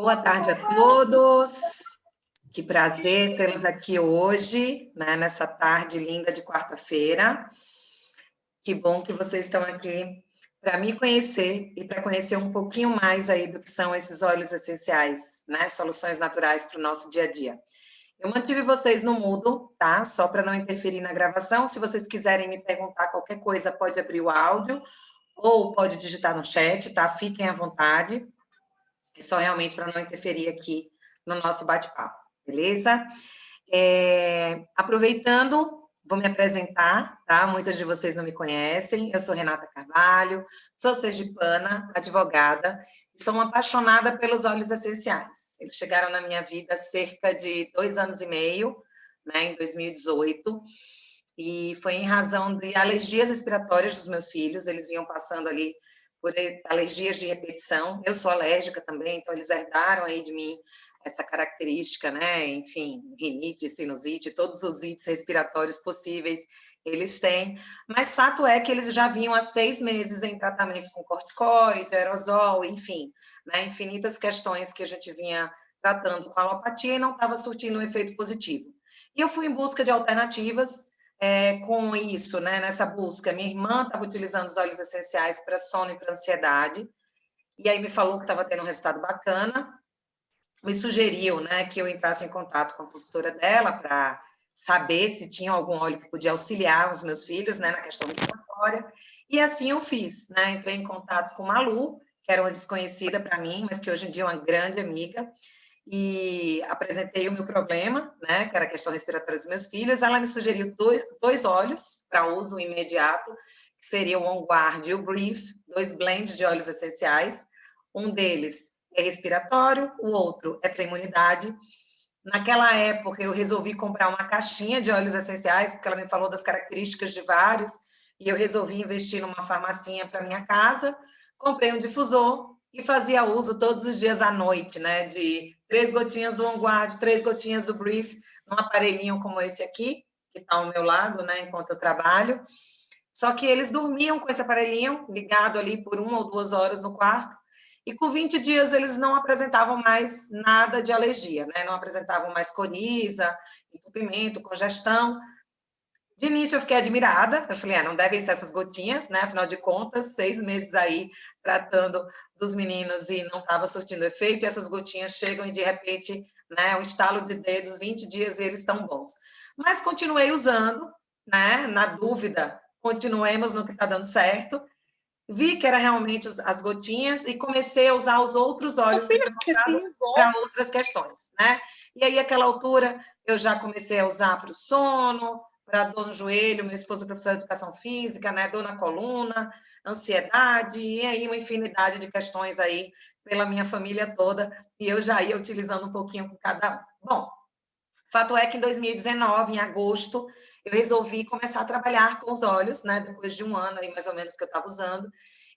Boa tarde a todos. Que prazer tê-los aqui hoje, né, nessa tarde linda de quarta-feira. Que bom que vocês estão aqui para me conhecer e para conhecer um pouquinho mais aí do que são esses óleos essenciais, né, soluções naturais para o nosso dia a dia. Eu mantive vocês no mudo, tá? Só para não interferir na gravação. Se vocês quiserem me perguntar qualquer coisa, pode abrir o áudio ou pode digitar no chat, tá? Fiquem à vontade. É só realmente para não interferir aqui no nosso bate-papo, beleza? Aproveitando, vou me apresentar, tá? Muitas de vocês não me conhecem, eu sou Renata Carvalho, sou sergipana, advogada, e sou uma apaixonada pelos óleos essenciais. Eles chegaram na minha vida há cerca de 2 anos e meio, né, em 2018, e foi em razão de alergias respiratórias dos meus filhos, eles vinham passando ali por alergias de repetição. Eu sou alérgica também, então eles herdaram aí de mim essa característica, né? Enfim, rinite, sinusite, todos os ites respiratórios possíveis eles têm. Mas fato é que eles já vinham há 6 meses em tratamento com corticoide, aerosol, enfim, né? Infinitas questões que a gente vinha tratando com alopatia e não estava surtindo um efeito positivo. E eu fui em busca de alternativas. Com isso, né, nessa busca, minha irmã estava utilizando os óleos essenciais para sono e para ansiedade, e aí me falou que estava tendo um resultado bacana, me sugeriu, né, que eu entrasse em contato com a consultora dela para saber se tinha algum óleo que podia auxiliar os meus filhos, né, na questão respiratória, e assim eu fiz, né, entrei em contato com Malu, que era uma desconhecida para mim, mas que hoje em dia é uma grande amiga, e apresentei o meu problema, né, que era a questão respiratória dos meus filhos. Ela me sugeriu dois óleos para uso imediato, que seriam o On Guard e o Breathe, 2 blends de óleos essenciais. Um deles é respiratório, o outro é para imunidade. Naquela época, eu resolvi comprar uma caixinha de óleos essenciais, porque ela me falou das características de vários, e eu resolvi investir numa farmacinha para minha casa. Comprei um difusor e fazia uso todos os dias à noite, né, de 3 gotinhas do On Guard, 3 gotinhas do Brief, num aparelhinho como esse aqui, que está ao meu lado, né, enquanto eu trabalho. Só que eles dormiam com esse aparelhinho ligado ali por 1 ou 2 horas no quarto, e com 20 dias eles não apresentavam mais nada de alergia, né, não apresentavam mais coriza, entupimento, congestão. De início eu fiquei admirada, eu falei, não devem ser essas gotinhas, né? Afinal de contas, 6 meses aí tratando dos meninos e não estava surtindo efeito, e essas gotinhas chegam e de repente, né, um estalo de dedos, 20 dias e eles estão bons. Mas continuei usando, né? Na dúvida, continuemos no que está dando certo. Vi que era realmente as gotinhas e comecei a usar os outros óleos que eu tinha comprado para outras questões, né? E aí, àquela altura, eu já comecei a usar para o sono, para dor no joelho, meu esposo é professor de educação física, né? Dor na coluna, ansiedade, e aí uma infinidade de questões aí pela minha família toda, e eu já ia utilizando um pouquinho com cada um. Bom, fato é que em 2019, em agosto, eu resolvi começar a trabalhar com os óleos, né? Depois de 1 ano aí, mais ou menos, que eu estava usando.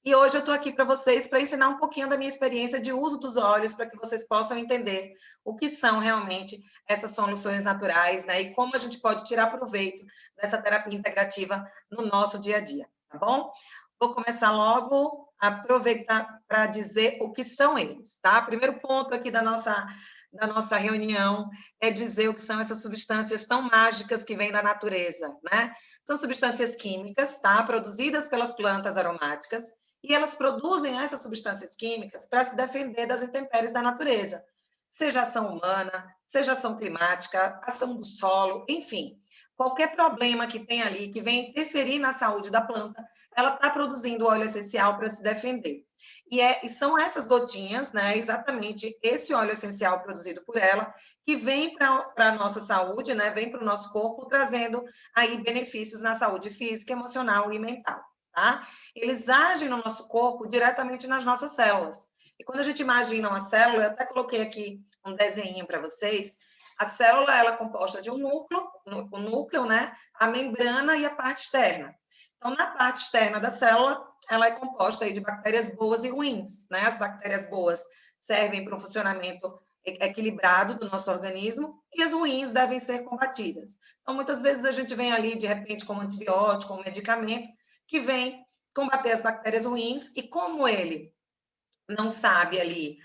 E hoje eu estou aqui para vocês para ensinar um pouquinho da minha experiência de uso dos óleos, para que vocês possam entender o que são realmente essas soluções naturais, né? E como a gente pode tirar proveito dessa terapia integrativa no nosso dia a dia, tá bom? Vou começar logo a aproveitar para dizer o que são eles, tá? Primeiro ponto aqui da nossa reunião é dizer o que são essas substâncias tão mágicas que vêm da natureza, né? São substâncias químicas, tá? Produzidas pelas plantas aromáticas, e elas produzem essas substâncias químicas para se defender das intempéries da natureza, seja ação humana, seja ação climática, ação do solo, enfim. Qualquer problema que tem ali, que venha interferir na saúde da planta, ela está produzindo óleo essencial para se defender. E são essas gotinhas, né, exatamente esse óleo essencial produzido por ela, que vem para a nossa saúde, né, vem para o nosso corpo, trazendo aí benefícios na saúde física, emocional e mental, tá? Eles agem no nosso corpo diretamente nas nossas células. E quando a gente imagina uma célula, eu até coloquei aqui um desenho para vocês. A célula, ela é composta de um núcleo, né, a membrana e a parte externa. Então, na parte externa da célula, ela é composta aí de bactérias boas e ruins, né? As bactérias boas servem para um funcionamento equilibrado do nosso organismo e as ruins devem ser combatidas. Então, muitas vezes a gente vem ali, de repente, com um antibiótico, um medicamento, que vem combater as bactérias ruins, e como ele não sabe ali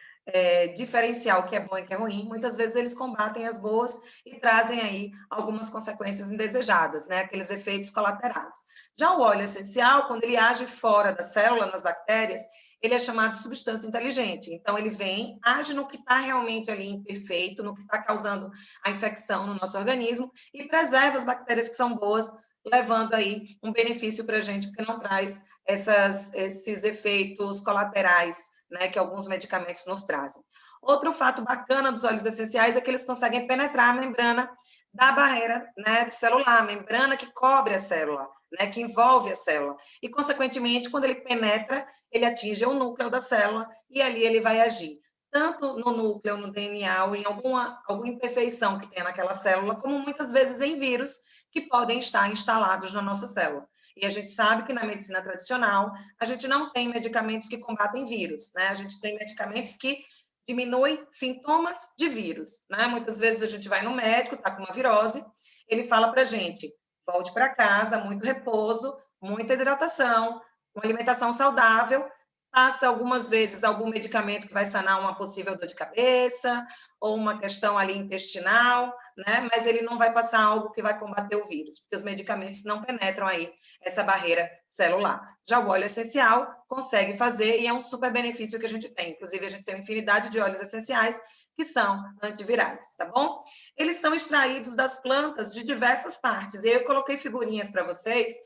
diferenciar o que é bom e o que é ruim, muitas vezes eles combatem as boas e trazem aí algumas consequências indesejadas, né? Aqueles efeitos colaterais. Já o óleo essencial, quando ele age fora da célula, nas bactérias, ele é chamado de substância inteligente. Então, ele vem, age no que está realmente ali imperfeito, no que está causando a infecção no nosso organismo e preserva as bactérias que são boas, levando aí um benefício para a gente, porque não traz esses efeitos colaterais, né, que alguns medicamentos nos trazem. Outro fato bacana dos óleos essenciais é que eles conseguem penetrar a membrana da barreira, né, celular, a membrana que cobre a célula, né, que envolve a célula. E, consequentemente, quando ele penetra, ele atinge o núcleo da célula e ali ele vai agir tanto no núcleo, no DNA, ou em alguma imperfeição que tem naquela célula, como muitas vezes em vírus que podem estar instalados na nossa célula. E a gente sabe que na medicina tradicional, a gente não tem medicamentos que combatem vírus, né? A gente tem medicamentos que diminuem sintomas de vírus, né? Muitas vezes a gente vai no médico, está com uma virose, ele fala para a gente, volte para casa, muito repouso, muita hidratação, uma alimentação saudável, passa algumas vezes algum medicamento que vai sanar uma possível dor de cabeça, ou uma questão ali intestinal, né? Mas ele não vai passar algo que vai combater o vírus, porque os medicamentos não penetram aí essa barreira celular. Já o óleo essencial consegue fazer e é um super benefício que a gente tem. Inclusive, a gente tem uma infinidade de óleos essenciais que são antivirais, tá bom? Eles são extraídos das plantas de diversas partes. E eu coloquei figurinhas para vocês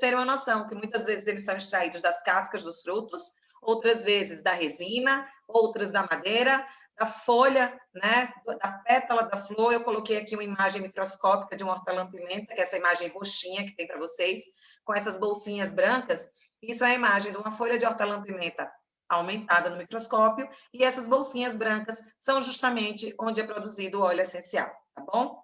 terem uma noção que muitas vezes eles são extraídos das cascas dos frutos, outras vezes da resina, outras da madeira, da folha, né, da pétala da flor. Eu coloquei aqui uma imagem microscópica de uma hortelã-pimenta, que é essa imagem roxinha que tem para vocês, com essas bolsinhas brancas. Isso é a imagem de uma folha de hortelã-pimenta aumentada no microscópio, e essas bolsinhas brancas são justamente onde é produzido o óleo essencial, tá bom?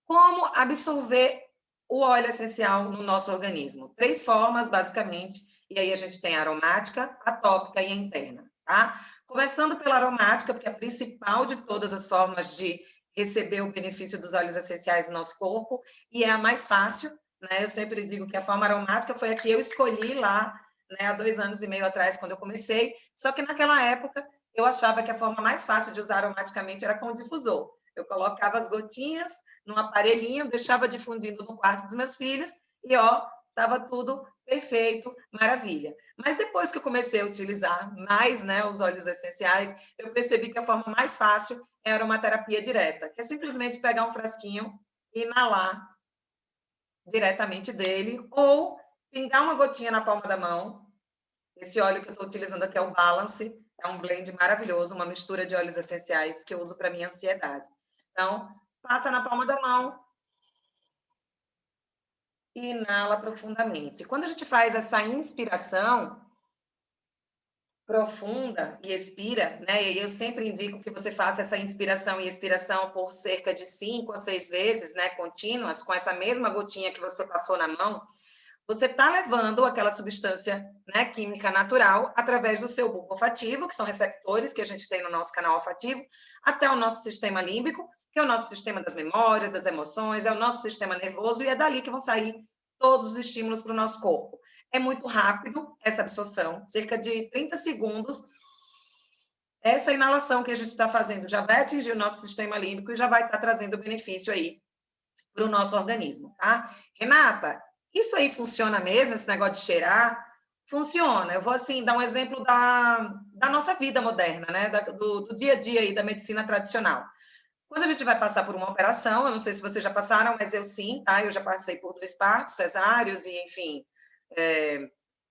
Como absorver o óleo essencial no nosso organismo? 3 formas, basicamente, e aí a gente tem a aromática, a tópica e a interna, tá? Começando pela aromática, porque é a principal de todas as formas de receber o benefício dos óleos essenciais no nosso corpo, e é a mais fácil, né? Eu sempre digo que a forma aromática foi a que eu escolhi lá, né, há 2 anos e meio atrás, quando eu comecei, só que naquela época eu achava que a forma mais fácil de usar aromaticamente era com o difusor. Eu colocava as gotinhas num aparelhinho, deixava difundindo no quarto dos meus filhos e, ó, estava tudo perfeito, maravilha. Mas depois que eu comecei a utilizar mais, né, os óleos essenciais, eu percebi que a forma mais fácil é a aromaterapia direta, que é simplesmente pegar um frasquinho e inalar diretamente dele, ou pingar uma gotinha na palma da mão. Esse óleo que eu estou utilizando aqui é o Balance, é um blend maravilhoso, uma mistura de óleos essenciais que eu uso para minha ansiedade. Então, passa na palma da mão e inala profundamente. Quando a gente faz essa inspiração profunda e expira, né? E eu sempre indico que você faça essa inspiração e expiração por cerca de 5 a 6 vezes, né, contínuas, com essa mesma gotinha que você passou na mão. Você está levando aquela substância, né, química natural através do seu bulbo olfativo, que são receptores que a gente tem no nosso canal olfativo, até o nosso sistema límbico, que é o nosso sistema das memórias, das emoções, é o nosso sistema nervoso, e é dali que vão sair todos os estímulos para o nosso corpo. É muito rápido essa absorção, cerca de 30 segundos. Essa inalação que a gente está fazendo já vai atingir o nosso sistema límbico e já vai estar trazendo benefício aí para o nosso organismo, tá? Renata, isso aí funciona mesmo, esse negócio de cheirar? Funciona. Eu vou, assim, dar um exemplo da nossa vida moderna, né? Do dia a dia aí, da medicina tradicional. Quando a gente vai passar por uma operação, eu não sei se vocês já passaram, mas eu sim, tá? Eu já passei por 2 partos, cesáreos e, enfim,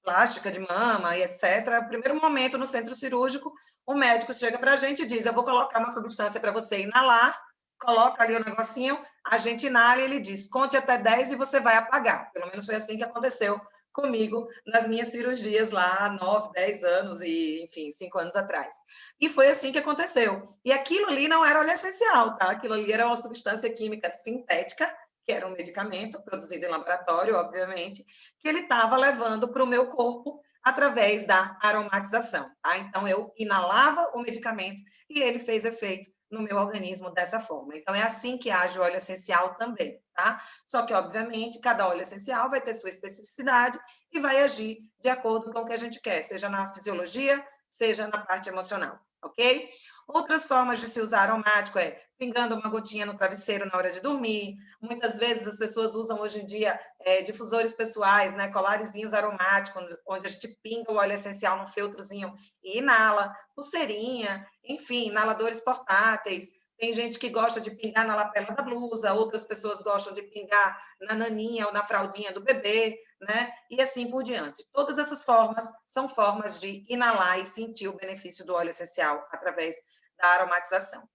plástica de mama e etc. No primeiro momento, no centro cirúrgico, o médico chega para a gente e diz, eu vou colocar uma substância para você inalar, coloca ali o negocinho, a gente inala e ele diz, conte até 10 e você vai apagar. Pelo menos foi assim que aconteceu comigo nas minhas cirurgias lá há 9, 10 anos e, enfim, 5 anos atrás. E foi assim que aconteceu. E aquilo ali não era óleo essencial, tá? Aquilo ali era uma substância química sintética, que era um medicamento produzido em laboratório, obviamente, que ele estava levando para o meu corpo através da aromatização, tá? Então, eu inalava o medicamento e ele fez efeito no meu organismo dessa forma. Então, é assim que age o óleo essencial também, tá? Só que, obviamente, cada óleo essencial vai ter sua especificidade e vai agir de acordo com o que a gente quer, seja na fisiologia, seja na parte emocional, ok? Outras formas de se usar aromático é pingando uma gotinha no travesseiro na hora de dormir. Muitas vezes as pessoas usam hoje em dia difusores pessoais, né, colarezinhos aromáticos, onde a gente pinga o óleo essencial num feltrozinho e inala, pulseirinha, enfim, inaladores portáteis. Tem gente que gosta de pingar na lapela da blusa, outras pessoas gostam de pingar na naninha ou na fraldinha do bebê, né? E assim por diante. Todas essas formas são formas de inalar e sentir o benefício do óleo essencial através da aromatização.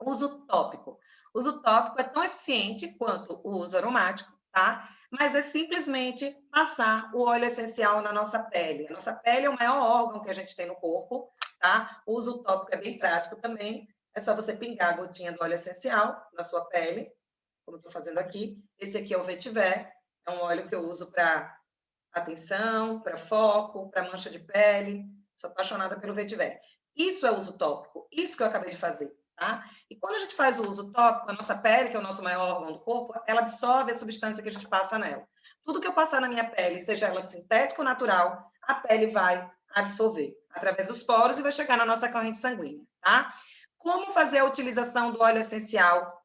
Uso tópico. O uso tópico é tão eficiente quanto o uso aromático, tá? Mas é simplesmente passar o óleo essencial na nossa pele. A nossa pele é o maior órgão que a gente tem no corpo, tá? O uso tópico é bem prático também. É só você pingar a gotinha do óleo essencial na sua pele, como eu estou fazendo aqui. Esse aqui é o vetiver, é um óleo que eu uso para atenção, para foco, para mancha de pele. Sou apaixonada pelo vetiver. Isso é uso tópico, isso que eu acabei de fazer, tá? E quando a gente faz o uso tópico, a nossa pele, que é o nosso maior órgão do corpo, ela absorve a substância que a gente passa nela. Tudo que eu passar na minha pele, seja ela sintética ou natural, a pele vai absorver através dos poros e vai chegar na nossa corrente sanguínea, tá? Como fazer a utilização do óleo essencial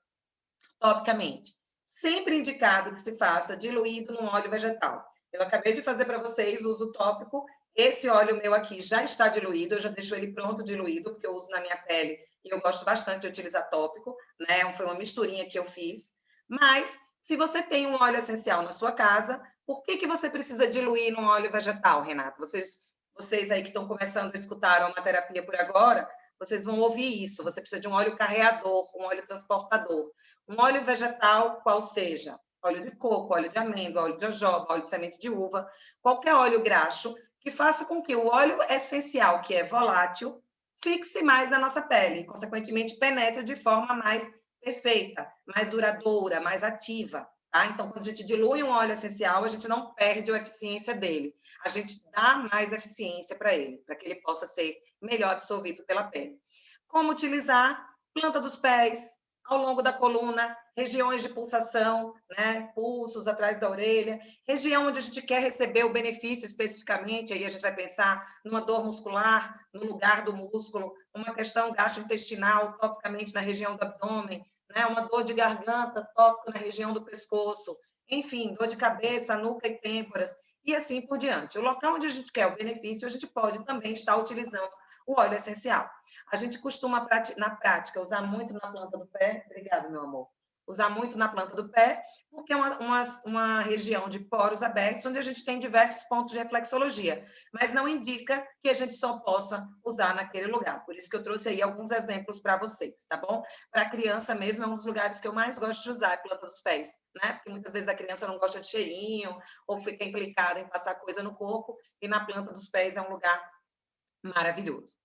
topicamente? Sempre indicado que se faça diluído num óleo vegetal. Eu acabei de fazer para vocês o uso tópico. Esse óleo meu aqui já está diluído, eu já deixo ele pronto diluído, porque eu uso na minha pele e eu gosto bastante de utilizar tópico, né? Foi uma misturinha que eu fiz. Mas, se você tem um óleo essencial na sua casa, por que você precisa diluir num óleo vegetal, Renata? Vocês aí que estão começando a escutar a aromaterapia por agora, vocês vão ouvir isso. Você precisa de um óleo carreador, um óleo transportador. Um óleo vegetal, qual seja, óleo de coco, óleo de amêndoa, óleo de jojoba, óleo de semente de uva, qualquer óleo graxo que faça com que o óleo essencial, que é volátil, fixe mais na nossa pele e, consequentemente, penetre de forma mais perfeita, mais duradoura, mais ativa. Tá? Então, quando a gente dilui um óleo essencial, a gente não perde a eficiência dele. A gente dá mais eficiência para ele, para que ele possa ser melhor absorvido pela pele. Como utilizar? Planta dos pés, ao longo da coluna, regiões de pulsação, né? Pulsos atrás da orelha, região onde a gente quer receber o benefício especificamente, aí a gente vai pensar numa dor muscular, no lugar do músculo, uma questão gastrointestinal, topicamente na região do abdômen, né? Uma dor de garganta, tópico na região do pescoço, enfim, dor de cabeça, nuca e têmporas, e assim por diante. O local onde a gente quer o benefício, a gente pode também estar utilizando o óleo essencial. A gente costuma, na prática, usar muito na planta do pé. Obrigada, meu amor. Usar muito na planta do pé, porque é uma região de poros abertos, onde a gente tem diversos pontos de reflexologia, mas não indica que a gente só possa usar naquele lugar. Por isso que eu trouxe aí alguns exemplos para vocês, tá bom? Para criança mesmo, é um dos lugares que eu mais gosto de usar, a planta dos pés, né? Porque muitas vezes a criança não gosta de cheirinho, ou fica implicada em passar coisa no corpo, e na planta dos pés é um lugar maravilhoso.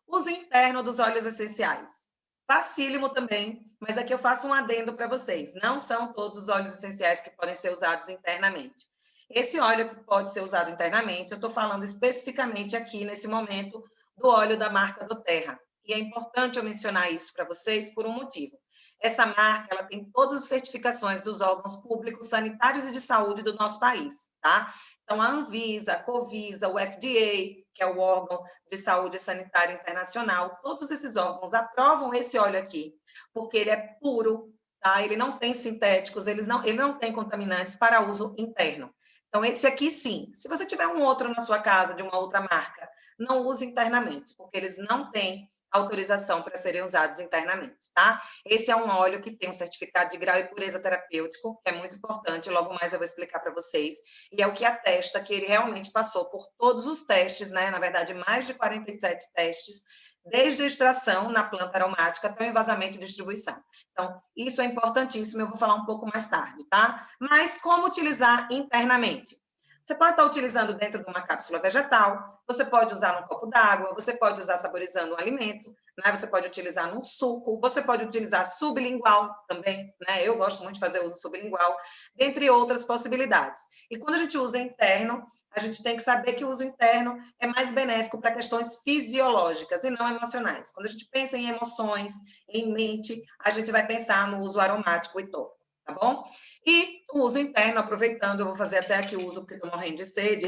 Uso interno dos óleos essenciais. Facílimo também, mas aqui eu faço um adendo para vocês. Não são todos os óleos essenciais que podem ser usados internamente. Esse óleo que pode ser usado internamente, eu estou falando especificamente aqui, nesse momento, do óleo da marca doTERRA. E é importante eu mencionar isso para vocês por um motivo. Essa marca, ela tem todas as certificações dos órgãos públicos sanitários e de saúde do nosso país, tá? Então, a Anvisa, a Covisa, o FDA, que é o órgão de saúde sanitária internacional, todos esses órgãos aprovam esse óleo aqui, porque ele é puro, tá? Ele não tem sintéticos, ele não tem contaminantes para uso interno. Então, esse aqui sim. Se você tiver um outro na sua casa, de uma outra marca, não use internamente, porque eles não têm autorização para serem usados internamente, tá? Esse é um óleo que tem um certificado de grau e pureza terapêutico, que é muito importante, logo mais eu vou explicar para vocês, e é o que atesta que ele realmente passou por todos os testes, né? Na verdade, mais de 47 testes, desde a extração na planta aromática até o envasamento e distribuição. Então, isso é importantíssimo, eu vou falar um pouco mais tarde, tá? Mas como utilizar internamente? Você pode estar utilizando dentro de uma cápsula vegetal, você pode usar num copo d'água, você pode usar saborizando um alimento, né? Você pode utilizar num suco, você pode utilizar sublingual também, né? Eu gosto muito de fazer uso sublingual, dentre outras possibilidades. E quando a gente usa interno, a gente tem que saber que o uso interno é mais benéfico para questões fisiológicas e não emocionais. Quando a gente pensa em emoções, em mente, a gente vai pensar no uso aromático e tópico. tá bom? E o uso interno, aproveitando, eu vou fazer até aqui o uso, porque estou morrendo de sede.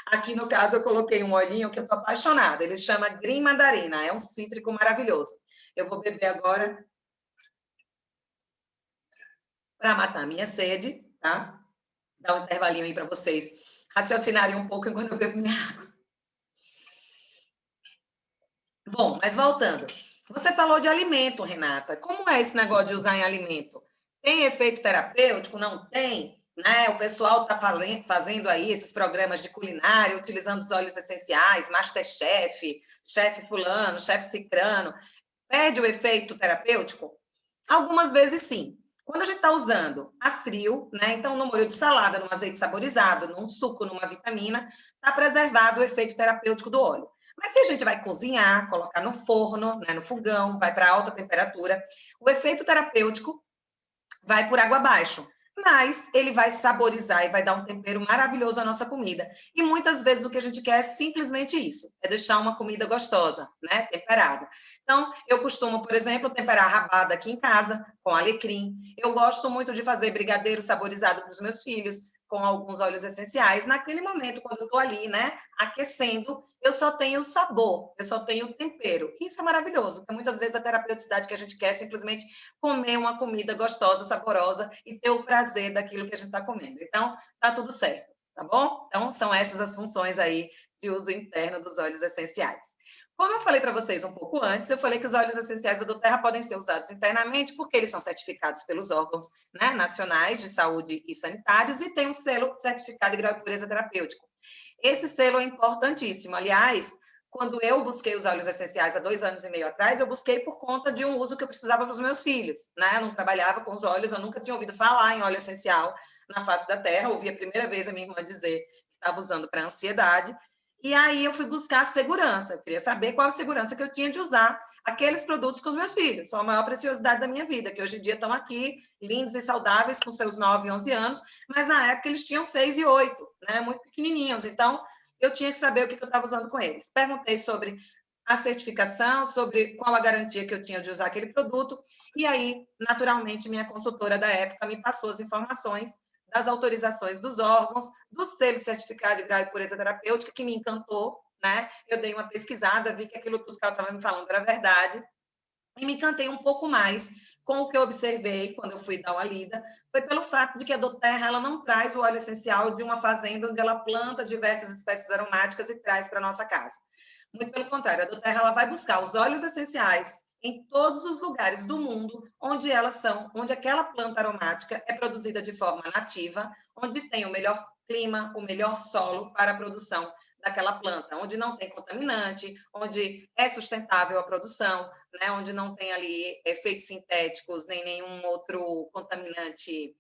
Aqui, no caso, eu coloquei um olhinho que eu estou apaixonada. Ele chama Green Mandarina, é um cítrico maravilhoso. Eu vou beber agora para matar a minha sede, tá? Dar um intervalinho aí para vocês raciocinarem um pouco enquanto eu bebo minha água. Bom, mas voltando. Você falou de alimento, Renata. Como é esse negócio de usar em alimento? Tem efeito terapêutico? Não tem? Né? O pessoal está fazendo aí esses programas de culinária, utilizando os óleos essenciais, Masterchef, chefe fulano, chefe cicrano. Perde o efeito terapêutico? Algumas vezes sim. Quando a gente está usando a frio, né? Então, no molho de salada, num azeite saborizado, num suco, numa vitamina, está preservado o efeito terapêutico do óleo. Mas se a gente vai cozinhar, colocar no forno, né, no fogão, vai para alta temperatura, o efeito terapêutico vai por água abaixo. Mas ele vai saborizar e vai dar um tempero maravilhoso à nossa comida. E muitas vezes o que a gente quer é simplesmente isso, é deixar uma comida gostosa, né, temperada. Então, eu costumo, por exemplo, temperar rabada aqui em casa com alecrim. Eu gosto muito de fazer brigadeiro saborizado para os meus filhos, com alguns óleos essenciais. Naquele momento, quando eu estou ali, né, aquecendo, eu só tenho sabor, eu só tenho tempero. Isso é maravilhoso, porque muitas vezes a terapeuticidade que a gente quer é simplesmente comer uma comida gostosa, saborosa e ter o prazer daquilo que a gente está comendo. Então, tá tudo certo, tá bom? Então, são essas as funções aí de uso interno dos óleos essenciais. Como eu falei para vocês um pouco antes, eu falei que os óleos essenciais da doTERRA podem ser usados internamente porque eles são certificados pelos órgãos, né, nacionais de saúde e sanitários e tem um selo certificado de grau de pureza terapêutico. Esse selo é importantíssimo. Aliás, quando eu busquei os óleos essenciais há 2 anos e meio atrás, eu busquei por conta de um uso que eu precisava para os meus filhos, né? Eu não trabalhava com os óleos, eu nunca tinha ouvido falar em óleo essencial na face da terra. Ouvi a primeira vez a minha irmã dizer que estava usando para ansiedade. E aí eu fui buscar segurança. Eu queria saber qual a segurança que eu tinha de usar aqueles produtos com os meus filhos. São a maior preciosidade da minha vida, que hoje em dia estão aqui, lindos e saudáveis, com seus 9 e 11 anos, mas na época eles tinham 6 e 8, né? Muito pequenininhos. Então, eu tinha que saber o que eu estava usando com eles. Perguntei sobre a certificação, sobre qual a garantia que eu tinha de usar aquele produto, e aí, naturalmente, minha consultora da época me passou as informações das autorizações dos órgãos, do selo certificado de grau de pureza terapêutica, que me encantou, né? Eu dei uma pesquisada, vi que aquilo tudo que ela estava me falando era verdade, e me encantei um pouco mais com o que eu observei quando eu fui dar uma lida, foi pelo fato de que a doTERRA ela não traz o óleo essencial de uma fazenda onde ela planta diversas espécies aromáticas e traz para a nossa casa. Muito pelo contrário, a doTERRA ela vai buscar os óleos essenciais em todos os lugares do mundo onde elas são, onde aquela planta aromática é produzida de forma nativa, onde tem o melhor clima, o melhor solo para a produção daquela planta, onde não tem contaminante, onde é sustentável a produção, né, onde não tem ali efeitos sintéticos, nem nenhum outro contaminante,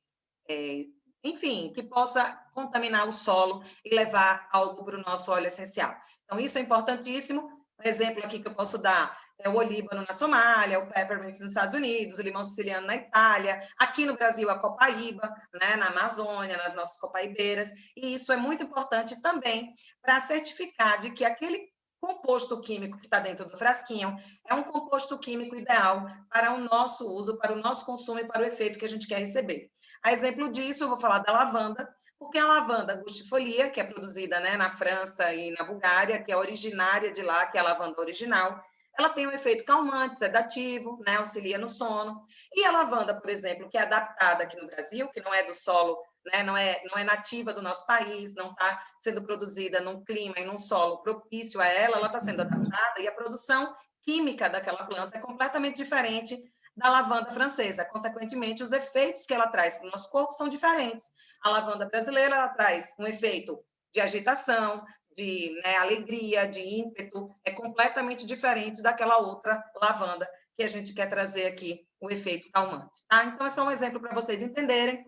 enfim, que possa contaminar o solo e levar algo para o nosso óleo essencial. Então, isso é importantíssimo. Um exemplo aqui que eu posso dar é o olíbano na Somália, o peppermint nos Estados Unidos, o limão siciliano na Itália, aqui no Brasil a copaíba, né, na Amazônia, nas nossas copaibeiras, e isso é muito importante também para certificar de que aquele composto químico que está dentro do frasquinho é um composto químico ideal para o nosso uso, para o nosso consumo e para o efeito que a gente quer receber. A exemplo disso, eu vou falar da lavanda, porque a lavanda angustifolia, que é produzida, né, na França e na Bulgária, que é originária de lá, que é a lavanda original, ela tem um efeito calmante, sedativo, né, auxilia no sono. E a lavanda, por exemplo, que é adaptada aqui no Brasil, que não é do solo, né, não é nativa do nosso país, não está sendo produzida num clima e num solo propício a ela está sendo adaptada, e a produção química daquela planta é completamente diferente da lavanda francesa. Consequentemente, os efeitos que ela traz para o nosso corpo são diferentes. A lavanda brasileira, ela traz um efeito de agitação, de, né, alegria, de ímpeto, é completamente diferente daquela outra lavanda que a gente quer trazer aqui, o efeito calmante. Tá? Então, é só um exemplo para vocês entenderem.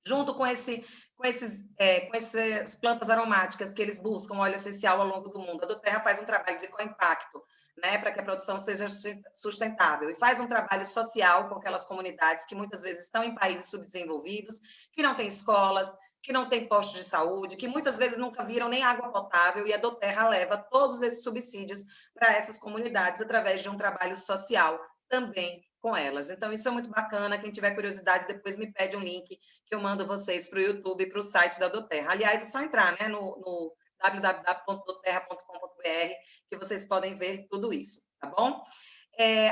Junto com essas plantas aromáticas que eles buscam óleo essencial ao longo do mundo, a doTERRA faz um trabalho de co-impacto, né, para que a produção seja sustentável, e faz um trabalho social com aquelas comunidades que muitas vezes estão em países subdesenvolvidos, que não têm escolas, que não têm postos de saúde, que muitas vezes nunca viram nem água potável, e a doTERRA leva todos esses subsídios para essas comunidades através de um trabalho social também com elas. Então, isso é muito bacana. Quem tiver curiosidade, depois me pede um link que eu mando vocês para o YouTube e para o site da doTERRA. Aliás, é só entrar, né, no www.doterra.com.br que vocês podem ver tudo isso, tá bom?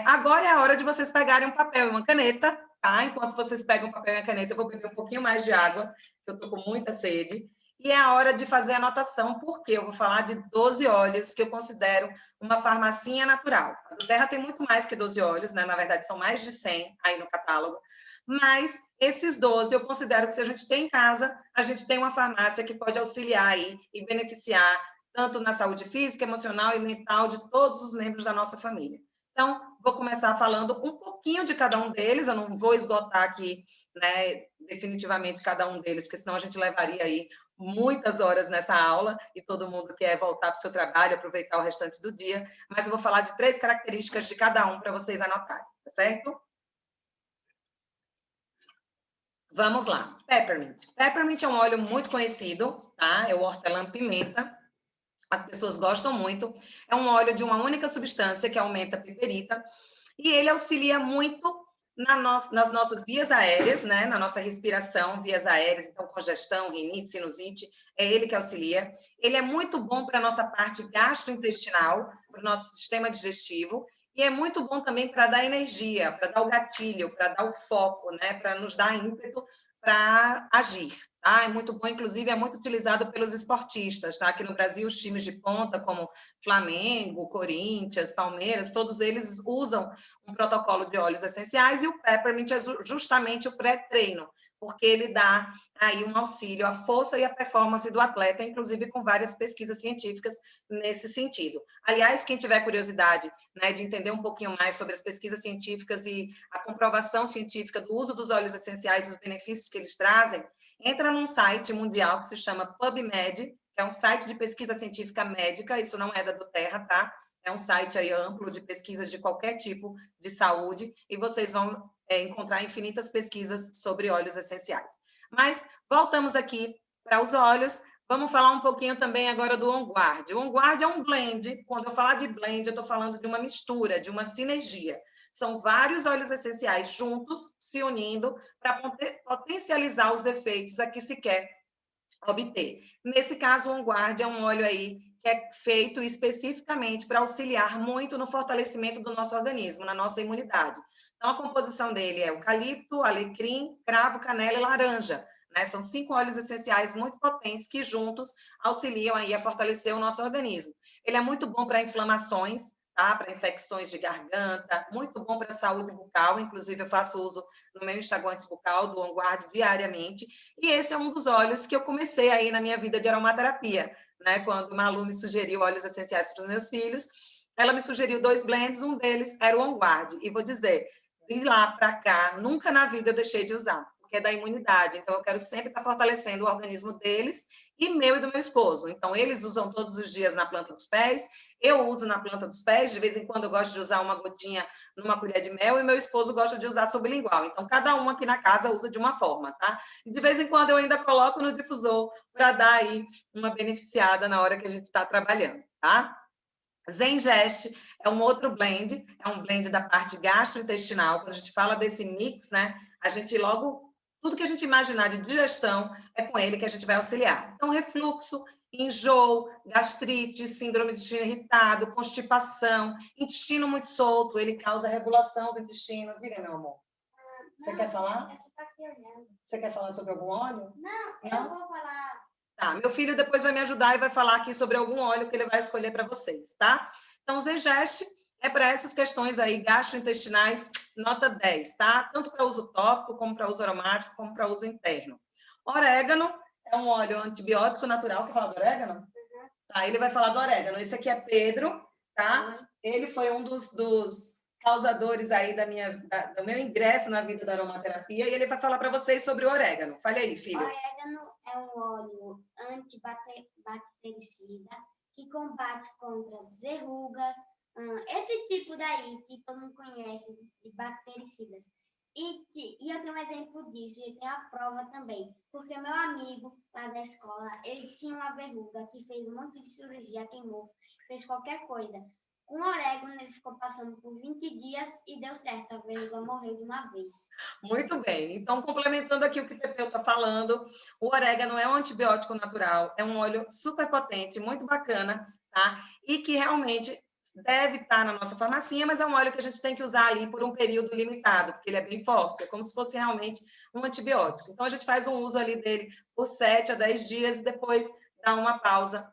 Agora é a hora de vocês pegarem um papel e uma caneta, tá? Enquanto vocês pegam o papel e a caneta, eu vou beber um pouquinho mais de água, que eu estou com muita sede. E é a hora de fazer a anotação, porque eu vou falar de 12 óleos que eu considero uma farmacinha natural. A doTERRA tem muito mais que 12 óleos, né? Na verdade, são mais de 100 aí no catálogo. Mas esses 12, eu considero que se a gente tem em casa, a gente tem uma farmácia que pode auxiliar aí e beneficiar tanto na saúde física, emocional e mental de todos os membros da nossa família. Então, vou começar falando um pouquinho de cada um deles, eu não vou esgotar aqui, né, definitivamente cada um deles, porque senão a gente levaria aí muitas horas nessa aula e todo mundo quer voltar para o seu trabalho, aproveitar o restante do dia, mas eu vou falar de 3 características de cada um para vocês anotarem, tá certo? Vamos lá. Peppermint. Peppermint é um óleo muito conhecido, tá? É o hortelã-pimenta. As pessoas gostam muito. É um óleo de uma única substância que aumenta a piperita e ele auxilia muito nas nossas vias aéreas, né? Na nossa respiração, vias aéreas, então congestão, rinite, sinusite, é ele que auxilia. Ele é muito bom para a nossa parte gastrointestinal, para o nosso sistema digestivo, e é muito bom também para dar energia, para dar o gatilho, para dar o foco, né? Para nos dar ímpeto para agir. Tá? É muito bom, inclusive é muito utilizado pelos esportistas, tá? Aqui no Brasil, os times de ponta, como Flamengo, Corinthians, Palmeiras, todos eles usam um protocolo de óleos essenciais e o Peppermint é justamente o pré-treino, porque ele dá aí um auxílio à força e à performance do atleta, inclusive com várias pesquisas científicas nesse sentido. Aliás, quem tiver curiosidade, né, de entender um pouquinho mais sobre as pesquisas científicas e a comprovação científica do uso dos óleos essenciais e os benefícios que eles trazem, entra num site mundial que se chama PubMed, que é um site de pesquisa científica médica, isso não é da doTERRA, tá? É um site aí amplo de pesquisas de qualquer tipo de saúde, e vocês vão encontrar infinitas pesquisas sobre óleos essenciais. Mas voltamos aqui para os óleos, vamos falar um pouquinho também agora do On Guard. O On Guard é um blend, quando eu falar de blend, eu estou falando de uma mistura, de uma sinergia. São vários óleos essenciais juntos, se unindo, para potencializar os efeitos a que se quer obter. Nesse caso, o On Guard é um óleo aí que é feito especificamente para auxiliar muito no fortalecimento do nosso organismo, na nossa imunidade. Então, a composição dele é eucalipto, alecrim, cravo, canela e laranja. Né? São 5 óleos essenciais muito potentes que juntos auxiliam aí a fortalecer o nosso organismo. Ele é muito bom para inflamações, tá? Para infecções de garganta, muito bom para a saúde bucal, inclusive eu faço uso no meu enxaguante bucal do On Guard diariamente, e esse é um dos óleos que eu comecei aí na minha vida de aromaterapia, né? Quando Malu me sugeriu óleos essenciais para os meus filhos, ela me sugeriu 2 blends, um deles era o On Guard, e vou dizer, de lá para cá, nunca na vida eu deixei de usar, porque é da imunidade, então eu quero sempre estar fortalecendo o organismo deles e meu e do meu esposo. Então, eles usam todos os dias na planta dos pés, eu uso na planta dos pés, de vez em quando eu gosto de usar uma gotinha numa colher de mel e meu esposo gosta de usar sublingual. Então, cada um aqui na casa usa de uma forma, tá? E de vez em quando eu ainda coloco no difusor para dar aí uma beneficiada na hora que a gente está trabalhando, tá? Zengest é um outro blend, é um blend da parte gastrointestinal. Quando a gente fala desse mix, né, a gente logo, tudo que a gente imaginar de digestão é com ele que a gente vai auxiliar. Então, refluxo, enjoo, gastrite, síndrome de intestino irritado, constipação, intestino muito solto, ele causa regulação do intestino. Diga, meu amor. Você quer falar? Você quer falar sobre algum óleo? Não, eu vou falar. Tá, meu filho depois vai me ajudar e vai falar aqui sobre algum óleo que ele vai escolher para vocês, tá? Então, o Zengest é para essas questões aí gastrointestinais, nota 10, tá? Tanto para uso tópico, como para uso aromático, como para uso interno. Orégano é um óleo antibiótico natural. Quer falar do orégano? Uhum. Tá, ele vai falar do orégano. Esse aqui é Pedro, tá? Uhum. Ele foi um dos causadores aí do meu ingresso na vida da aromaterapia e ele vai falar para vocês sobre o orégano. Fale aí, filho. Orégano é um óleo antibactericida que combate contra as verrugas, esse tipo daí que todo mundo conhece, de bactericidas. E eu tenho um exemplo disso, e tem a prova também, porque meu amigo lá da escola, ele tinha uma verruga que fez um monte de cirurgia, queimou, fez qualquer coisa. um orégano, ele ficou passando por 20 dias e deu certo, a verruga morreu de uma vez. Muito bem. Então, complementando aqui o que o Pepeu está falando, o orégano é um antibiótico natural, é um óleo super potente, muito bacana, tá? E que realmente deve estar na nossa farmacinha, mas é um óleo que a gente tem que usar ali por um período limitado, porque ele é bem forte, é como se fosse realmente um antibiótico. Então, a gente faz um uso ali dele por 7 a 10 dias e depois dá uma pausa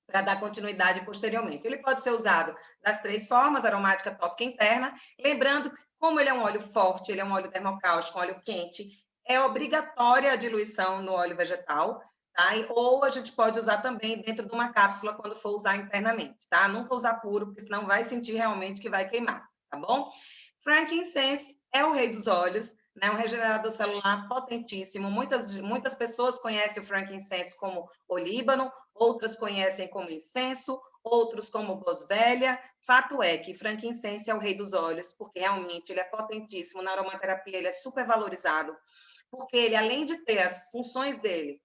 para dar continuidade posteriormente. Ele pode ser usado das 3 formas, aromática, tópica e interna, lembrando que, como ele é um óleo forte, ele é um óleo termocáustico, um óleo quente, é obrigatória a diluição no óleo vegetal, tá? Ou a gente pode usar também dentro de uma cápsula quando for usar internamente, tá? Nunca usar puro, porque senão vai sentir realmente que vai queimar, tá bom? Frankincense é o rei dos óleos, né? Um regenerador celular potentíssimo. Muitas pessoas conhecem o frankincense como olíbano, outras conhecem como incenso, outros como boswellia. Fato é que frankincense é o rei dos óleos, porque realmente ele é potentíssimo na aromaterapia, ele é super valorizado, porque ele, além de ter as funções dele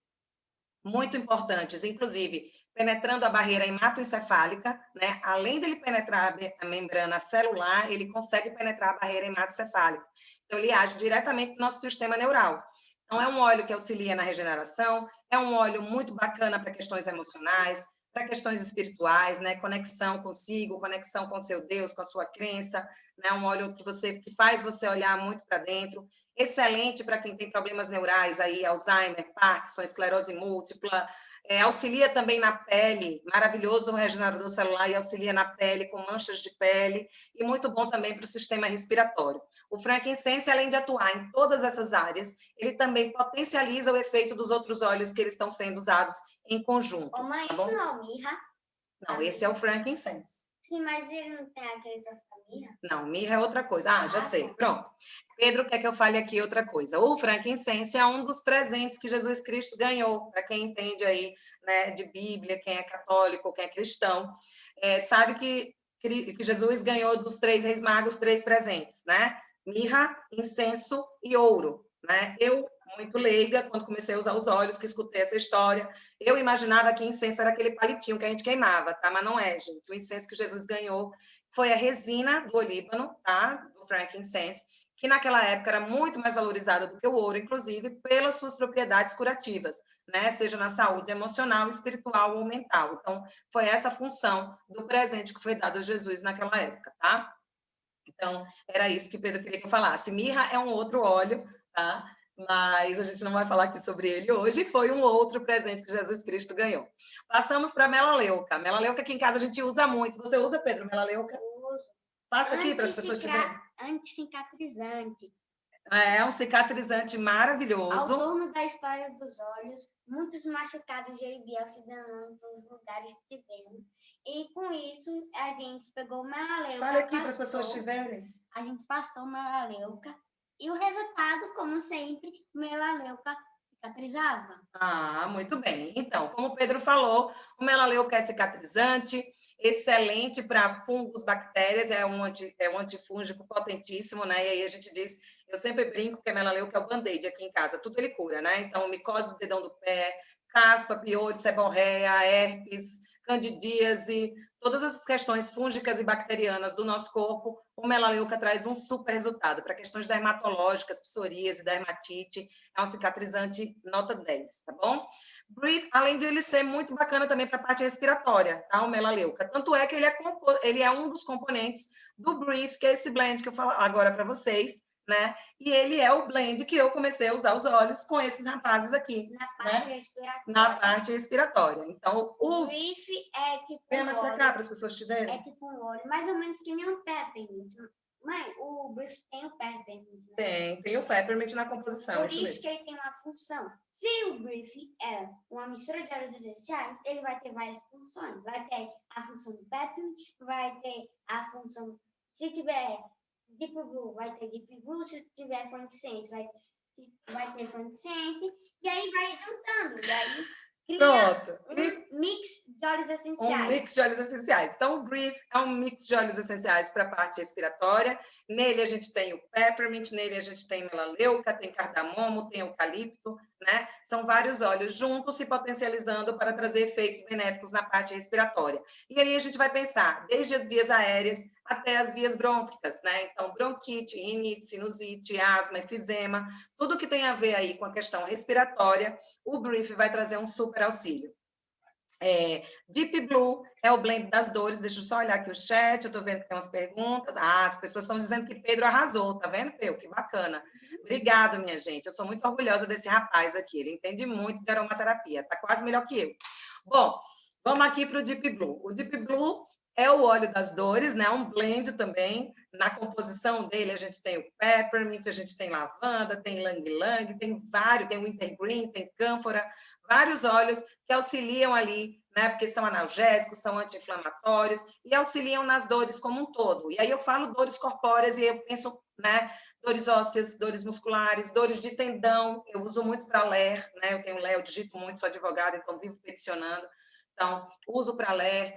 muito importantes, inclusive penetrando a barreira hematoencefálica, né? Além dele penetrar a membrana celular, ele consegue penetrar a barreira hematoencefálica. Então, ele age diretamente no nosso sistema neural. Então, é um óleo que auxilia na regeneração, é um óleo muito bacana para questões emocionais, para questões espirituais, né? Conexão consigo, conexão com o seu Deus, com a sua crença, né? Um óleo que faz você olhar muito para dentro. Excelente para quem tem problemas neurais, aí, Alzheimer, Parkinson, esclerose múltipla, auxilia também na pele, maravilhoso o regenerador celular e auxilia na pele, com manchas de pele, e muito bom também para o sistema respiratório. O frankincense, além de atuar em todas essas áreas, ele também potencializa o efeito dos outros óleos que eles estão sendo usados em conjunto. Ô, mãe, tá isso bom? não é o mirra? Não, esse é o frankincense. Sim, mas ele não tem aquele troço da mirra? Não, mirra é outra coisa. Ah, já sei. Tá. Pronto. Pedro quer que eu fale aqui outra coisa. O frankincense é um dos presentes que Jesus Cristo ganhou, para quem entende aí, né, de Bíblia, quem é católico, quem é cristão, sabe que Jesus ganhou dos 3 reis magos 3 presentes, né? Mirra, incenso e ouro, né? Eu, muito leiga, quando comecei a usar os óleos, que escutei essa história, eu imaginava que incenso era aquele palitinho que a gente queimava, tá? Mas não é, gente. O incenso que Jesus ganhou foi a resina do olíbano, tá? Do frankincense, que naquela época era muito mais valorizada do que o ouro, inclusive pelas suas propriedades curativas, né? Seja na saúde emocional, espiritual ou mental. Então, foi essa a função do presente que foi dado a Jesus naquela época, tá? Então, era isso que Pedro queria que eu falasse. Mirra é um outro óleo, tá? Mas a gente não vai falar aqui sobre ele hoje, foi um outro presente que Jesus Cristo ganhou. Passamos para a melaleuca. Melaleuca aqui em casa a gente usa muito. Você usa, Pedro, melaleuca? Uso. Passa aqui para as pessoas te verem. Anticicatrizante. É um cicatrizante Ao maravilhoso. torno da história dos olhos, muitos machucados de Ibiel se danando pelos lugares que tivemos. E com isso, a gente pegou melaleuca. Fale aqui para as pessoas te verem. A gente passou melaleuca. E o resultado, como sempre, melaleuca cicatrizava. Ah, muito bem. Então, como o Pedro falou, o melaleuca é cicatrizante, excelente para fungos, bactérias, é um antifúngico potentíssimo, né? E aí a gente diz, eu sempre brinco que a melaleuca é o band-aid aqui em casa, tudo ele cura, né? Então, micose do dedão do pé, caspa, piolho, seborreia, herpes, candidíase, todas essas questões fúngicas e bacterianas do nosso corpo, o melaleuca traz um super resultado. Para questões dermatológicas, psoríase, dermatite, é um cicatrizante nota 10, tá bom? Brief, além de ele ser muito bacana também para a parte respiratória, tá? O melaleuca. Tanto é que ele é um dos componentes do Brief, que é esse blend que eu falo agora para vocês, né? E ele é o blend que eu comecei a usar os óleos com esses rapazes aqui. Na parte respiratória. Na parte respiratória. Então, o Brief é tipo Vem mais para cá, para as pessoas te verem. É tipo um óleo, mais ou menos que nem um peppermint. Mãe, o Brief tem o peppermint, né? Tem o peppermint na composição. Por isso que ele tem uma função. Se o Brief é uma mistura de óleos essenciais, ele vai ter várias funções. Vai ter a função do peppermint, vai ter a função... Se tiver Deep Blue, vai ter Deep Blue. Se tiver frankincense, vai ter frankincense. E aí vai juntando. E aí... Pronto. Um mix de óleos essenciais. Um mix de óleos essenciais. Então, o Brief é um mix de óleos essenciais para a parte respiratória. Nele a gente tem o peppermint, nele a gente tem melaleuca, tem cardamomo, tem eucalipto, né? São vários óleos juntos se potencializando para trazer efeitos benéficos na parte respiratória. E aí a gente vai pensar desde as vias aéreas até as vias brônquicas, né? Então, bronquite, rinite, sinusite, asma, efizema, tudo que tem a ver aí com a questão respiratória, o Brief vai trazer um super auxílio. Deep Blue é o blend das dores. Deixa eu só olhar aqui o chat, eu estou vendo que tem umas perguntas. As pessoas estão dizendo que Pedro arrasou, tá vendo, Pedro? Que bacana. Obrigado, minha gente. Eu sou muito orgulhosa desse rapaz aqui. Ele entende muito de aromaterapia, tá quase melhor que eu. Bom, vamos aqui para o Deep Blue. O Deep Blue é o óleo das dores, né? Um blend também. Na composição dele, a gente tem o peppermint, a gente tem lavanda, tem ylang-ylang, tem vários, tem wintergreen, tem cânfora, vários óleos que auxiliam ali, né? Porque são analgésicos, são anti-inflamatórios e auxiliam nas dores como um todo. E aí eu falo dores corpóreas e eu penso, né? Dores ósseas, dores musculares, dores de tendão. Eu uso muito para ler, né? Eu tenho ler, eu digito muito, sou advogada, então vivo peticionando. Então, uso para ler.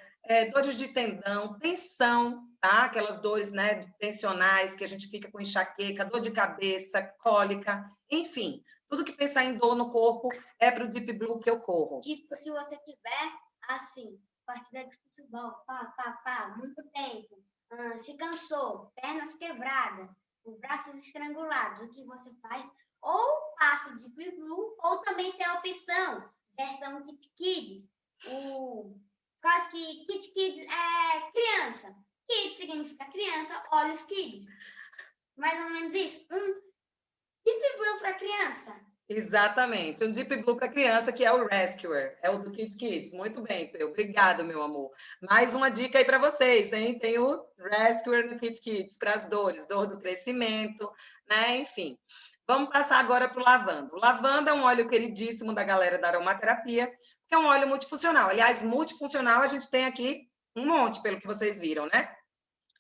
Dores de tendão, tensão, tá? Aquelas dores, né, tensionais, que a gente fica com enxaqueca, dor de cabeça, cólica, enfim, tudo que pensar em dor no corpo é para o Deep Blue que eu corro. Tipo, se você tiver, assim, partida de futebol, muito tempo, se cansou, pernas quebradas, os braços estrangulados, o que você faz? Ou passa o Deep Blue, ou também tem a opção, versão Kit Kids, quase que Kit Kids é criança. Kids significa criança, olhos Kids. Mais ou menos isso. Deep Blue para criança. Exatamente. Um Deep Blue para criança, que é o Rescuer. É o do Kit Kids. Muito bem, Peu. Obrigado, meu amor. Mais uma dica aí para vocês, hein? Tem o Rescuer no Kit Kids para as dores. Dor do crescimento, né? Enfim. Vamos passar agora para o lavanda. O lavanda é um óleo queridíssimo da galera da aromaterapia, que é um óleo multifuncional. Aliás, multifuncional a gente tem aqui um monte, pelo que vocês viram, né?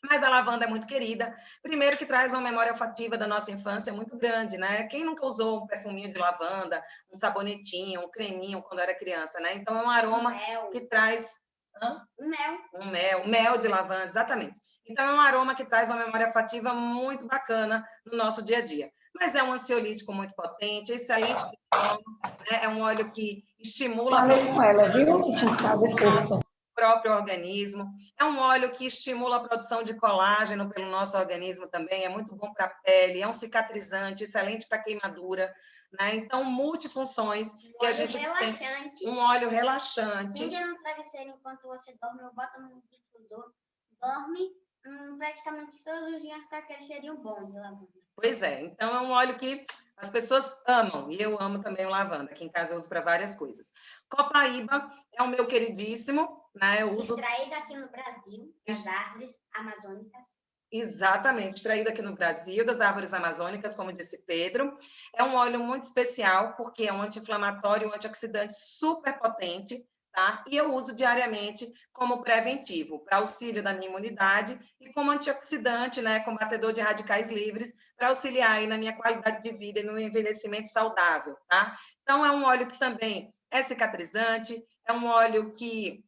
Mas a lavanda é muito querida. Primeiro que traz uma memória olfativa da nossa infância muito grande, né? Quem nunca usou um perfuminho de lavanda, um sabonetinho, um creminho quando era criança, né? Então, é um aroma que traz... Um mel de lavanda, exatamente. Então, é um aroma que traz uma memória olfativa muito bacana no nosso dia a dia. Mas é um ansiolítico muito potente, excelente, né? É um óleo que estimula... Falei com ela, viu? Próprio organismo. É um óleo que estimula a produção de colágeno pelo nosso organismo também, é muito bom para a pele, é um cicatrizante, excelente para queimadura, né? Então, multifunções que a gente tem. Um óleo relaxante. Prende no travesseiro enquanto você dorme, ou bota no difusor, dorme praticamente todos os dias com aquele cheirinho bom de lavanda. Pois é, então é um óleo que as pessoas amam, e eu amo também o lavanda, aqui em casa eu uso para várias coisas. Copaíba é o meu queridíssimo, né? Eu uso... Extraído aqui no Brasil, das árvores amazônicas. Exatamente, extraído aqui no Brasil, das árvores amazônicas, como disse Pedro. É um óleo muito especial, porque é um anti-inflamatório, um antioxidante super potente, tá? E eu uso diariamente como preventivo, para auxílio da minha imunidade e como antioxidante, né, combatedor de radicais livres, para auxiliar aí na minha qualidade de vida e no envelhecimento saudável, tá? Então, é um óleo que também é cicatrizante, é um óleo que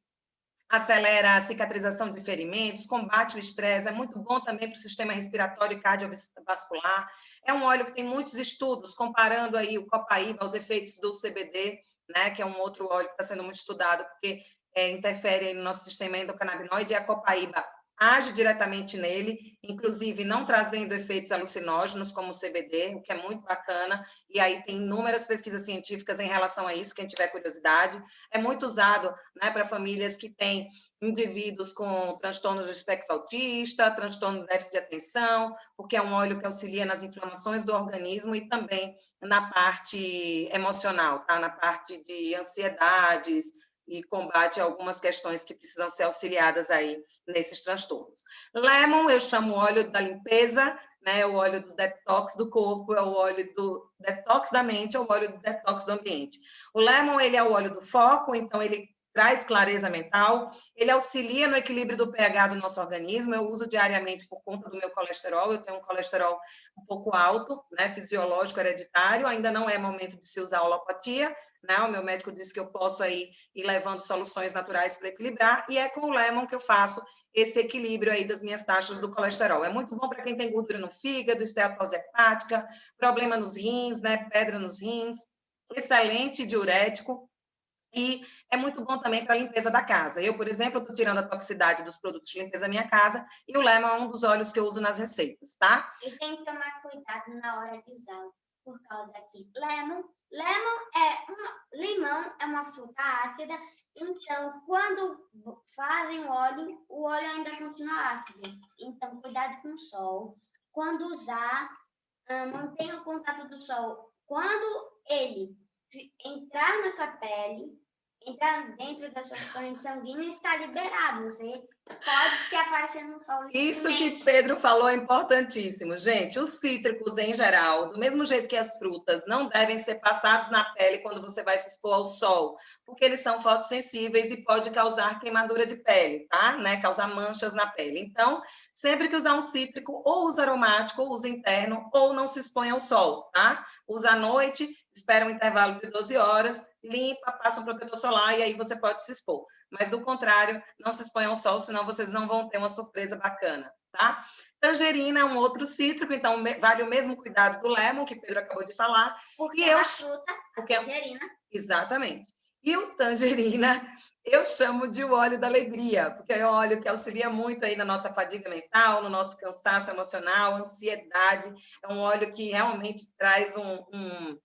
acelera a cicatrização de ferimentos, combate o estresse, é muito bom também para o sistema respiratório e cardiovascular. É um óleo que tem muitos estudos comparando aí o copaíba aos efeitos do CBD, né, que é um outro óleo que está sendo muito estudado porque interfere no nosso sistema endocannabinoide, e a copaíba age diretamente nele, inclusive não trazendo efeitos alucinógenos como o CBD, o que é muito bacana, e aí tem inúmeras pesquisas científicas em relação a isso, quem tiver curiosidade. É muito usado, né, para famílias que têm indivíduos com transtornos do espectro autista, transtorno de déficit de atenção, porque é um óleo que auxilia nas inflamações do organismo e também na parte emocional, tá? Na parte de ansiedades, e combate algumas questões que precisam ser auxiliadas aí nesses transtornos. Lemon, eu chamo o óleo da limpeza, né? O óleo do detox do corpo, é o óleo do detox da mente, é o óleo do detox do ambiente. O lemon, ele é o óleo do foco, então ele traz clareza mental, ele auxilia no equilíbrio do pH do nosso organismo. Eu uso diariamente por conta do meu colesterol, eu tenho um colesterol um pouco alto, né, fisiológico, hereditário, ainda não é momento de se usar alopatia, né, o meu médico disse que eu posso aí ir levando soluções naturais para equilibrar, e é com o Lemon que eu faço esse equilíbrio aí das minhas taxas do colesterol. É muito bom para quem tem gordura no fígado, esteatose hepática, problema nos rins, né, pedra nos rins, excelente diurético, e é muito bom também para a limpeza da casa. Eu, por exemplo, estou tirando a toxicidade dos produtos de limpeza da minha casa e o Lemon é um dos óleos que eu uso nas receitas, tá? E tem que tomar cuidado na hora de usá-lo, por causa que limão é uma fruta ácida, então quando fazem o óleo ainda continua ácido. Então, cuidado com o sol. Quando usar, mantenha o contato do sol. Quando ele entrar na sua pele, entrar dentro das suas correntes sanguíneas, está liberado. Você pode se aparecer no sol. Isso que Pedro falou é importantíssimo. Gente, os cítricos, em geral, do mesmo jeito que as frutas, não devem ser passados na pele quando você vai se expor ao sol, porque eles são fotossensíveis e pode causar queimadura de pele, tá? Né? Causar manchas na pele. Então, sempre que usar um cítrico, ou usa aromático, ou usa interno, ou não se expõe ao sol, tá? Usa à noite, espera um intervalo de 12 horas, limpa, passa um protetor solar e aí você pode se expor. Mas, do contrário, não se exponham ao sol, senão vocês não vão ter uma surpresa bacana, tá? Tangerina é um outro cítrico, então vale o mesmo cuidado do lemon, que Pedro acabou de falar. Porque é uma fruta, tangerina. Exatamente. E o tangerina, eu chamo de o óleo da alegria, porque é um óleo que auxilia muito aí na nossa fadiga mental, no nosso cansaço emocional, ansiedade. É um óleo que realmente traz um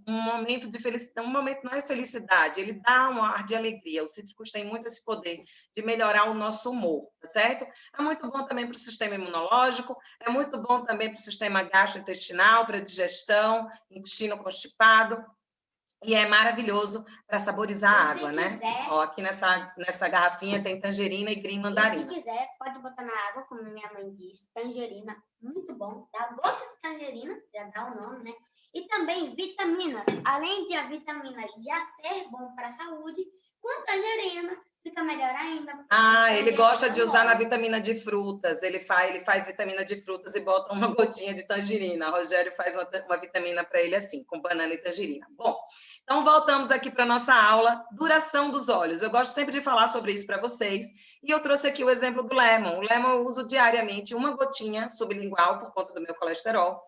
momento de felicidade, um momento não é felicidade, ele dá um ar de alegria. Os cítricos têm muito esse poder de melhorar o nosso humor, tá certo? É muito bom também para o sistema imunológico, é muito bom também para o sistema gastrointestinal, para a digestão, intestino constipado. E é maravilhoso para saborizar a água, né? Ó, aqui nessa garrafinha tem tangerina e green mandarina. E se quiser, pode botar na água, como minha mãe diz, tangerina, muito bom. Dá gosto de tangerina, já dá o nome, né? E também vitaminas. Além de a vitamina já ser bom para a saúde, com tangerina fica melhor ainda. Ele gosta de usar na vitamina de frutas. Ele faz vitamina de frutas e bota uma gotinha de tangerina. O Rogério faz uma vitamina para ele assim, com banana e tangerina. Bom, então voltamos aqui para a nossa aula. Duração dos óleos. Eu gosto sempre de falar sobre isso para vocês. E eu trouxe aqui o exemplo do Lemon. O Lemon eu uso diariamente uma gotinha sublingual por conta do meu colesterol.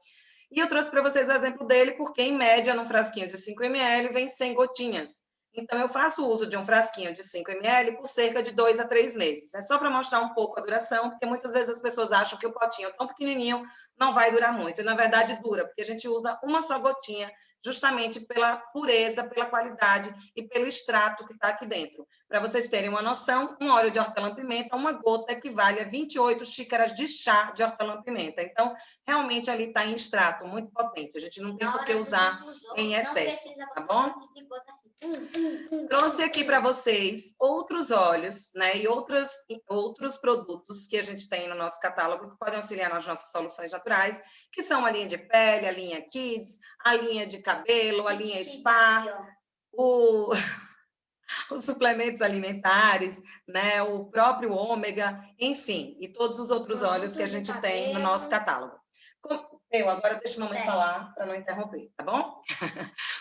E eu trouxe para vocês o exemplo dele, porque em média, num frasquinho de 5 ml, vem 100 gotinhas. Então, eu faço uso de um frasquinho de 5 ml por cerca de 2 a 3 meses. É só para mostrar um pouco a duração, porque muitas vezes as pessoas acham que o potinho tão pequenininho não vai durar muito. E, na verdade, dura, porque a gente usa uma só gotinha, justamente pela pureza, pela qualidade e pelo extrato que está aqui dentro. Para vocês terem uma noção, um óleo de hortelã-pimenta, uma gota equivale a 28 xícaras de chá de hortelã-pimenta. Então, realmente ali está em extrato, muito potente. A gente não tem por que usar em excesso, tá bom? Trouxe aqui para vocês outros óleos, né, e outros produtos que a gente tem no nosso catálogo que podem auxiliar nas nossas soluções naturais, que são a linha de pele, a linha Kids, a linha de cabelo, a linha Spa, os suplementos alimentares, né, o próprio ômega, enfim, e todos os outros óleos que a gente tem no nosso catálogo. Agora deixa a mamãe falar para não interromper, tá bom?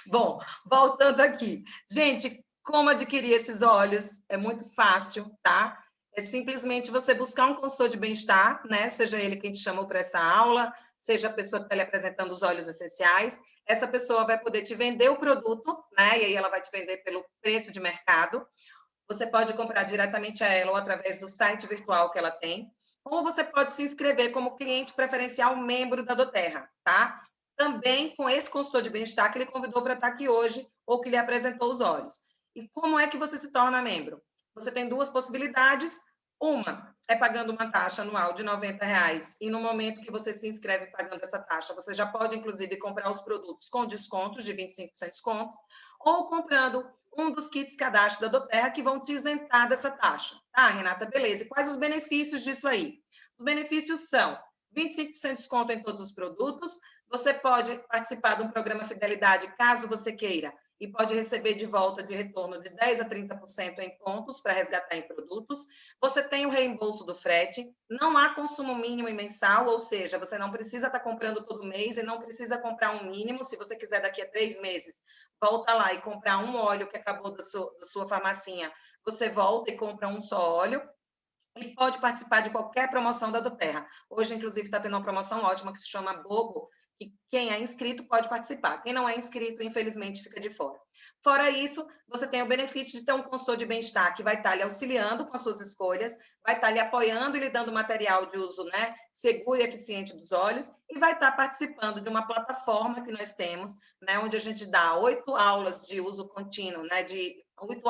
Bom, voltando aqui. Gente, como adquirir esses óleos? É muito fácil, tá? É simplesmente você buscar um consultor de bem-estar, né? Seja ele quem te chamou para essa aula, seja a pessoa que está lhe apresentando os óleos essenciais. Essa pessoa vai poder te vender o produto, né? E aí ela vai te vender pelo preço de mercado. Você pode comprar diretamente a ela ou através do site virtual que ela tem. Ou você pode se inscrever como cliente preferencial membro da doTERRA, tá? Também com esse consultor de bem-estar que ele convidou para estar aqui hoje ou que lhe apresentou os óleos. E como é que você se torna membro? Você tem duas possibilidades. Uma é pagando uma taxa anual de R$90 e no momento que você se inscreve pagando essa taxa, você já pode, inclusive, comprar os produtos com descontos de 25% de desconto ou comprando um dos kits cadastro da doTERRA que vão te isentar dessa taxa. Tá, Renata? Beleza. E quais os benefícios disso aí? Os benefícios são 25% de desconto em todos os produtos, você pode participar de um programa Fidelidade, caso você queira, e pode receber de volta de retorno de 10% a 30% em pontos para resgatar em produtos. Você tem o reembolso do frete, não há consumo mínimo e mensal, ou seja, você não precisa estar comprando todo mês e não precisa comprar um mínimo. Se você quiser daqui a 3 meses, volta lá e comprar um óleo que acabou da sua farmacinha, você volta e compra um só óleo. E pode participar de qualquer promoção da Doterra. Hoje, inclusive, está tendo uma promoção ótima que se chama Bobo, que quem é inscrito pode participar. Quem não é inscrito, infelizmente, fica de fora. Fora isso, você tem o benefício de ter um consultor de bem-estar que vai estar lhe auxiliando com as suas escolhas, vai estar lhe apoiando e lhe dando material de uso, né, seguro e eficiente dos olhos, e vai estar participando de uma plataforma que nós temos, né, onde a gente dá 8 aulas de uso contínuo, né, de 8